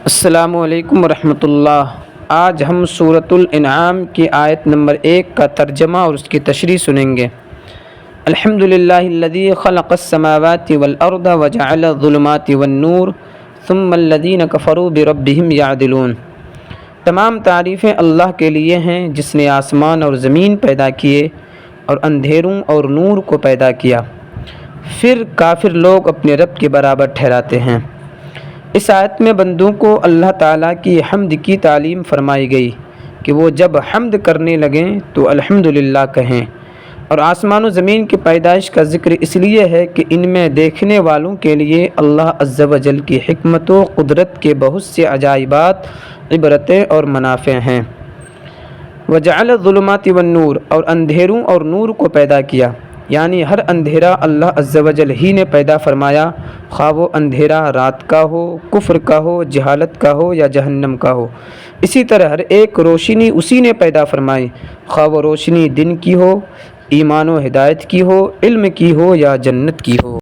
السلام علیکم ورحمۃ اللہ۔ آج ہم سورۃ الانعام کی آیت نمبر 1 کا ترجمہ اور اس کی تشریح سنیں گے۔ الحمد للہ الذی خلق السماوات والارض وجعل الظلمات والنور ثم الذین کفروا بربہم یعدلون۔ تمام تعریفیں اللہ کے لیے ہیں جس نے آسمان اور زمین پیدا کیے اور اندھیروں اور نور کو پیدا کیا، پھر کافر لوگ اپنے رب کے برابر ٹھہراتے ہیں۔ اس آیت میں بندوں کو اللہ تعالیٰ کی حمد کی تعلیم فرمائی گئی کہ وہ جب حمد کرنے لگیں تو الحمدللہ کہیں، اور آسمان و زمین کی پیدائش کا ذکر اس لیے ہے کہ ان میں دیکھنے والوں کے لیے اللہ عز و جل کی حکمت و قدرت کے بہت سے عجائبات، عبرتیں اور منافع ہیں۔ وجعل الظلمات والنور، اور اندھیروں اور نور کو پیدا کیا، یعنی ہر اندھیرا اللہ عز و جل ہی نے پیدا فرمایا، خواہ وہ اندھیرا رات کا ہو، کفر کا ہو، جہالت کا ہو یا جہنم کا ہو۔ اسی طرح ہر ایک روشنی اسی نے پیدا فرمائی، خواہ وہ روشنی دن کی ہو، ایمان و ہدایت کی ہو، علم کی ہو یا جنت کی ہو۔